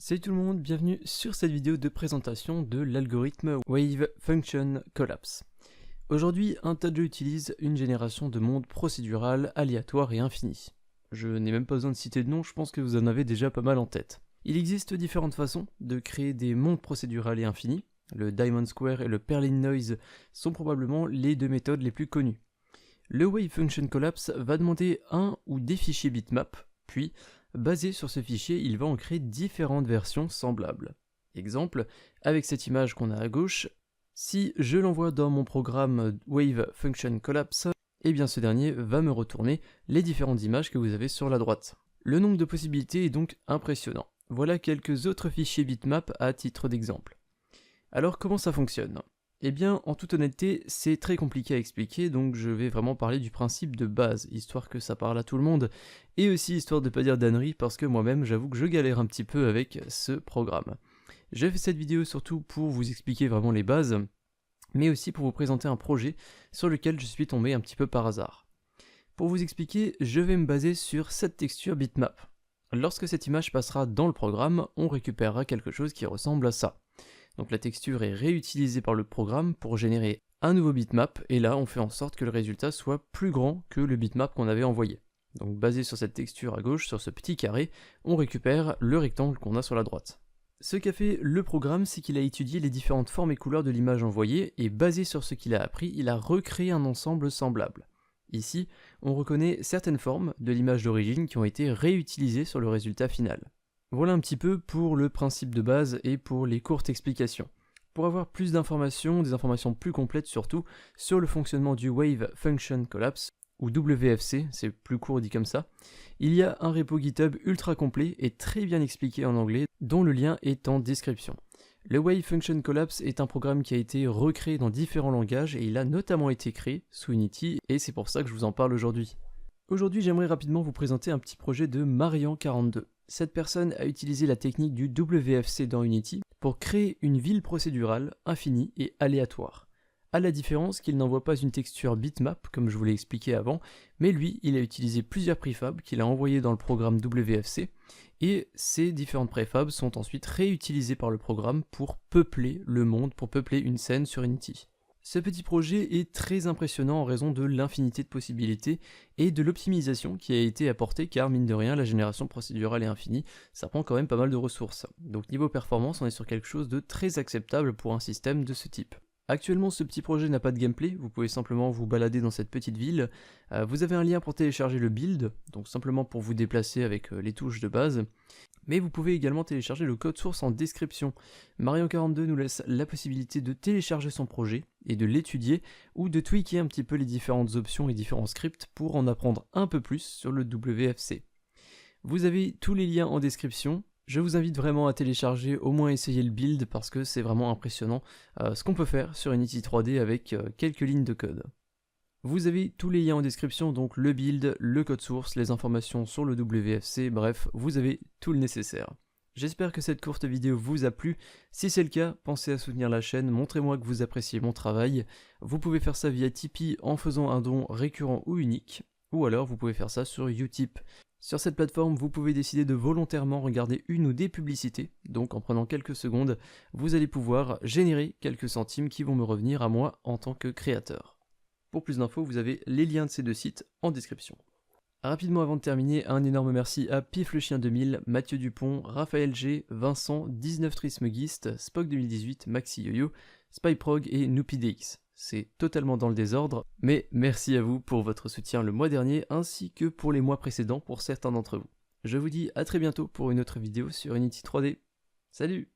Salut tout le monde, bienvenue sur cette vidéo de présentation de l'algorithme Wave Function Collapse. Aujourd'hui, un tas de jeux utilisent une génération de mondes procédural, aléatoire et infini. Je n'ai même pas besoin de citer de nom, je pense que vous en avez déjà pas mal en tête. Il existe différentes façons de créer des mondes procédural et infinis. Le Diamond Square et le Perlin Noise sont probablement les deux méthodes les plus connues. Le Wave Function Collapse va demander un ou des fichiers bitmap, puis basé sur ce fichier, il va en créer différentes versions semblables. Exemple, avec cette image qu'on a à gauche, si je l'envoie dans mon programme Wave Function Collapse, eh bien ce dernier va me retourner les différentes images que vous avez sur la droite. Le nombre de possibilités est donc impressionnant. Voilà quelques autres fichiers bitmap à titre d'exemple. Alors comment ça fonctionne ? Eh bien, en toute honnêteté, c'est très compliqué à expliquer, donc je vais vraiment parler du principe de base, histoire que ça parle à tout le monde, et aussi histoire de pas dire d'ânerie, parce que moi-même, j'avoue que je galère un petit peu avec ce programme. J'ai fait cette vidéo surtout pour vous expliquer vraiment les bases, mais aussi pour vous présenter un projet sur lequel je suis tombé un petit peu par hasard. Pour vous expliquer, je vais me baser sur cette texture bitmap. Lorsque cette image passera dans le programme, on récupérera quelque chose qui ressemble à ça. Donc la texture est réutilisée par le programme pour générer un nouveau bitmap, et là on fait en sorte que le résultat soit plus grand que le bitmap qu'on avait envoyé. Donc basé sur cette texture à gauche, sur ce petit carré, on récupère le rectangle qu'on a sur la droite. Ce qu'a fait le programme, c'est qu'il a étudié les différentes formes et couleurs de l'image envoyée, et basé sur ce qu'il a appris, il a recréé un ensemble semblable. Ici, on reconnaît certaines formes de l'image d'origine qui ont été réutilisées sur le résultat final. Voilà un petit peu pour le principe de base et pour les courtes explications. Pour avoir plus d'informations, des informations plus complètes surtout, sur le fonctionnement du Wave Function Collapse, ou WFC, c'est plus court dit comme ça, il y a un repo GitHub ultra complet et très bien expliqué en anglais, dont le lien est en description. Le Wave Function Collapse est un programme qui a été recréé dans différents langages et il a notamment été créé sous Unity, et c'est pour ça que je vous en parle aujourd'hui. Aujourd'hui, j'aimerais rapidement vous présenter un petit projet de Marian42. Cette personne a utilisé la technique du WFC dans Unity pour créer une ville procédurale, infinie et aléatoire. À la différence qu'il n'envoie pas une texture bitmap, comme je vous l'ai expliqué avant, mais lui, il a utilisé plusieurs prefabs qu'il a envoyés dans le programme WFC, et ces différentes prefabs sont ensuite réutilisées par le programme pour peupler le monde, pour peupler une scène sur Unity. Ce petit projet est très impressionnant en raison de l'infinité de possibilités et de l'optimisation qui a été apportée, car mine de rien la génération procédurale et infinie ça prend quand même pas mal de ressources. Donc niveau performance on est sur quelque chose de très acceptable pour un système de ce type. Actuellement ce petit projet n'a pas de gameplay, vous pouvez simplement vous balader dans cette petite ville. Vous avez un lien pour télécharger le build, donc simplement pour vous déplacer avec les touches de base. Mais vous pouvez également télécharger le code source en description. Marian42 nous laisse la possibilité de télécharger son projet et de l'étudier ou de tweaker un petit peu les différentes options et différents scripts pour en apprendre un peu plus sur le WFC. Vous avez tous les liens en description. Je vous invite vraiment à télécharger, au moins essayer le build parce que c'est vraiment impressionnant ce qu'on peut faire sur Unity 3D avec quelques lignes de code. Vous avez tous les liens en description, donc le build, le code source, les informations sur le WFC, bref, vous avez tout le nécessaire. J'espère que cette courte vidéo vous a plu. Si c'est le cas, pensez à soutenir la chaîne, montrez-moi que vous appréciez mon travail. Vous pouvez faire ça via Tipeee en faisant un don récurrent ou unique, ou alors vous pouvez faire ça sur Utip. Sur cette plateforme, vous pouvez décider de volontairement regarder une ou des publicités, donc en prenant quelques secondes, vous allez pouvoir générer quelques centimes qui vont me revenir à moi en tant que créateur. Pour plus d'infos, vous avez les liens de ces deux sites en description. Rapidement avant de terminer, un énorme merci à Pif le Chien 2000, Mathieu Dupont, Raphaël G, Vincent, 19 Trismeguiste, Spock 2018, Maxi Yoyo, Spyprog et NoopyDX. C'est totalement dans le désordre, mais merci à vous pour votre soutien le mois dernier ainsi que pour les mois précédents pour certains d'entre vous. Je vous dis à très bientôt pour une autre vidéo sur Unity 3D. Salut!